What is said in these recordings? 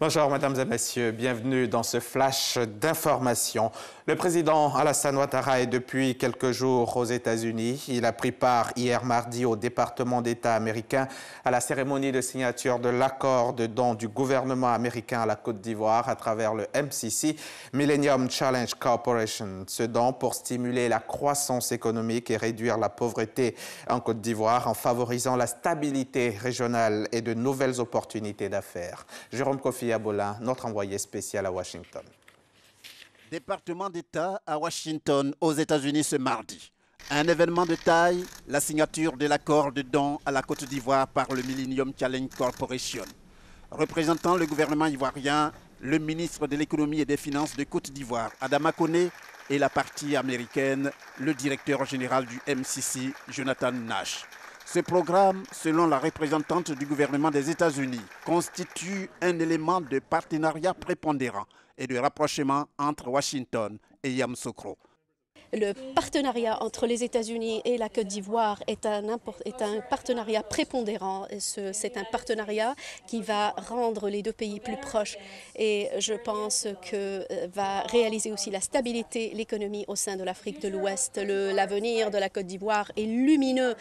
Bonjour, mesdames et messieurs. Bienvenue dans ce flash d'information. Le président Alassane Ouattara est depuis quelques jours aux États-Unis. Il a pris part hier mardi au département d'État américain à la cérémonie de signature de l'accord de don du gouvernement américain à la Côte d'Ivoire à travers le MCC, Millennium Challenge Corporation. Ce don pour stimuler la croissance économique et réduire la pauvreté en Côte d'Ivoire en favorisant la stabilité régionale et de nouvelles opportunités d'affaires. Jérôme Kofi Abola, notre envoyé spécial à Washington. Département d'État à Washington, aux États-Unis ce mardi. Un événement de taille, la signature de l'accord de don à la Côte d'Ivoire par le Millennium Challenge Corporation. Représentant le gouvernement ivoirien, le ministre de l'économie et des finances de Côte d'Ivoire, Adama Koné, et la partie américaine, le directeur général du MCC, Jonathan Nash. Ce programme, selon la représentante du gouvernement des États-Unis, constitue un élément de partenariat prépondérant et de rapprochement entre Washington et Yamoussoukro. Le partenariat entre les États-Unis et la Côte d'Ivoire est un partenariat prépondérant. C'est un partenariat qui va rendre les deux pays plus proches et je pense que va réaliser aussi la stabilité, l'économie au sein de l'Afrique de l'Ouest. L'avenir de la Côte d'Ivoire est lumineux.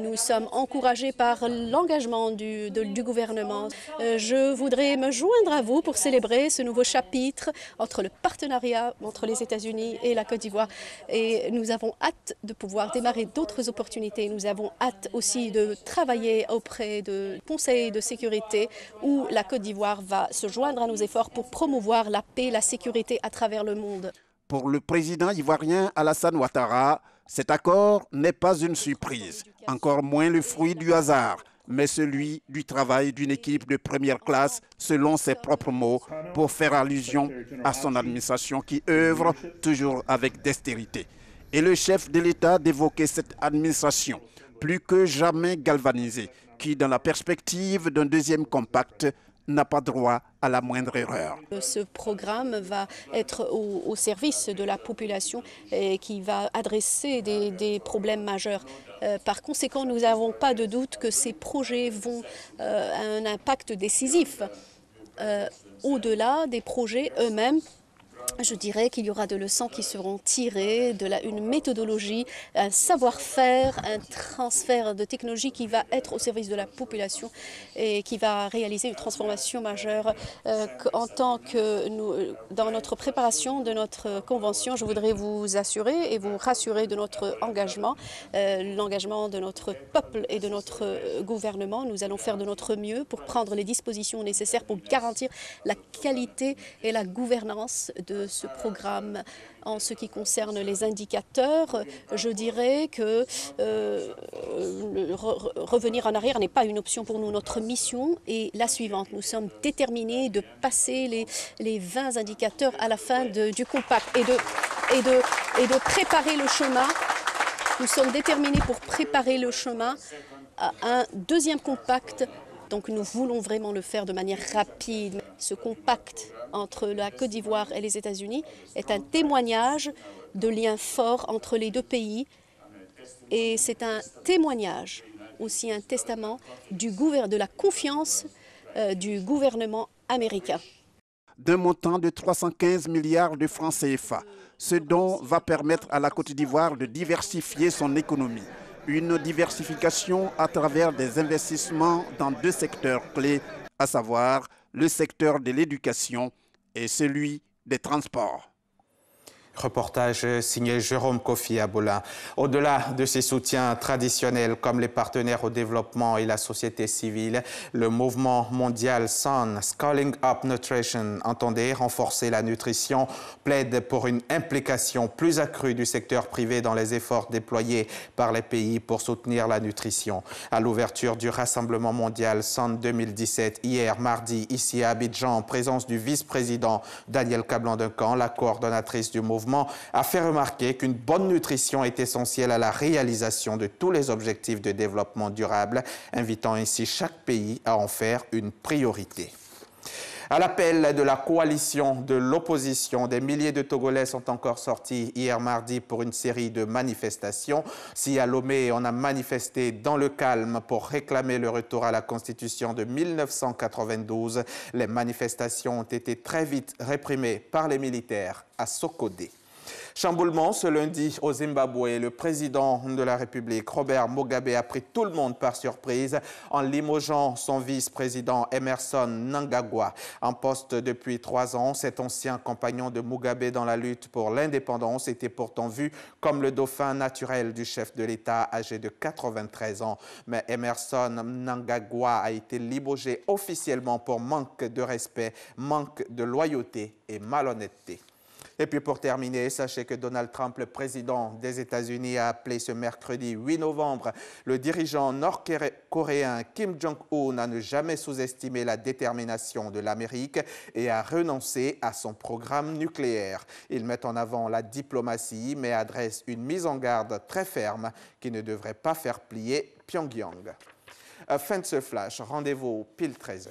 Nous sommes encouragés par l'engagement du gouvernement. Je voudrais me joindre à vous pour célébrer ce nouveau chapitre entre le partenariat entre les États-Unis et la Côte d'Ivoire. Et nous avons hâte de pouvoir démarrer d'autres opportunités. Nous avons hâte aussi de travailler auprès de conseils de sécurité où la Côte d'Ivoire va se joindre à nos efforts pour promouvoir la paix, la sécurité à travers le monde. Pour le président ivoirien Alassane Ouattara, cet accord n'est pas une surprise, encore moins le fruit du hasard, mais celui du travail d'une équipe de première classe, selon ses propres mots, pour faire allusion à son administration qui œuvre toujours avec dextérité. Et le chef de l'État d'évoquer cette administration, plus que jamais galvanisée, qui, dans la perspective d'un deuxième compact, n'a pas droit à la moindre erreur. Ce programme va être au service de la population et qui va adresser des problèmes majeurs. Par conséquent, nous n'avons pas de doute que ces projets vont avoir un impact décisif. Au-delà des projets eux-mêmes, je dirais qu'il y aura des leçons qui seront tirées, une méthodologie, un savoir-faire, un transfert de technologie qui va être au service de la population et qui va réaliser une transformation majeure. En tant que nous, dans notre préparation de notre convention, je voudrais vous assurer et vous rassurer de notre engagement, l'engagement de notre peuple et de notre gouvernement. Nous allons faire de notre mieux pour prendre les dispositions nécessaires pour garantir la qualité et la gouvernance de ce programme. En ce qui concerne les indicateurs, je dirais que revenir en arrière n'est pas une option pour nous. Notre mission est la suivante. Nous sommes déterminés de passer les 20 indicateurs à la fin du compact et de préparer le chemin. Nous sommes déterminés pour préparer le chemin à un deuxième compact. Donc nous voulons vraiment le faire de manière rapide. Ce compact entre la Côte d'Ivoire et les États-Unis est un témoignage de liens forts entre les deux pays. Et c'est un témoignage, aussi un testament de la confiance du gouvernement américain. D'un montant de 315 milliards de francs CFA, ce don va permettre à la Côte d'Ivoire de diversifier son économie. Une diversification à travers des investissements dans deux secteurs clés, à savoir le secteur de l'éducation et celui des transports. Reportage signé Jérôme Kofi Abola. Au-delà de ses soutiens traditionnels comme les partenaires au développement et la société civile, le mouvement mondial SUN, Scaling Up Nutrition, entendait renforcer la nutrition, plaide pour une implication plus accrue du secteur privé dans les efforts déployés par les pays pour soutenir la nutrition. À l'ouverture du Rassemblement mondial SUN 2017, hier mardi, ici à Abidjan, en présence du vice-président Daniel Kablan-Duncan, la coordonnatrice du mouvement, a fait remarquer qu'une bonne nutrition est essentielle à la réalisation de tous les objectifs de développement durable, invitant ainsi chaque pays à en faire une priorité. À l'appel de la coalition de l'opposition, des milliers de Togolais sont encore sortis hier mardi pour une série de manifestations. Si à Lomé, on a manifesté dans le calme pour réclamer le retour à la Constitution de 1992, les manifestations ont été très vite réprimées par les militaires à Sokodé. Chamboulement ce lundi au Zimbabwe, le président de la République, Robert Mugabe, a pris tout le monde par surprise en limogeant son vice-président Emmerson Mnangagwa. En poste depuis 3 ans, cet ancien compagnon de Mugabe dans la lutte pour l'indépendance était pourtant vu comme le dauphin naturel du chef de l'État âgé de 93 ans. Mais Emmerson Mnangagwa a été limogé officiellement pour manque de respect, manque de loyauté et malhonnêteté. Et puis pour terminer, sachez que Donald Trump, le président des États-Unis, a appelé ce mercredi 8 novembre le dirigeant nord-coréen Kim Jong-un à ne jamais sous-estimer la détermination de l'Amérique et à renoncer à son programme nucléaire. Il met en avant la diplomatie mais adresse une mise en garde très ferme qui ne devrait pas faire plier Pyongyang. Fin de ce flash, rendez-vous pile 13h.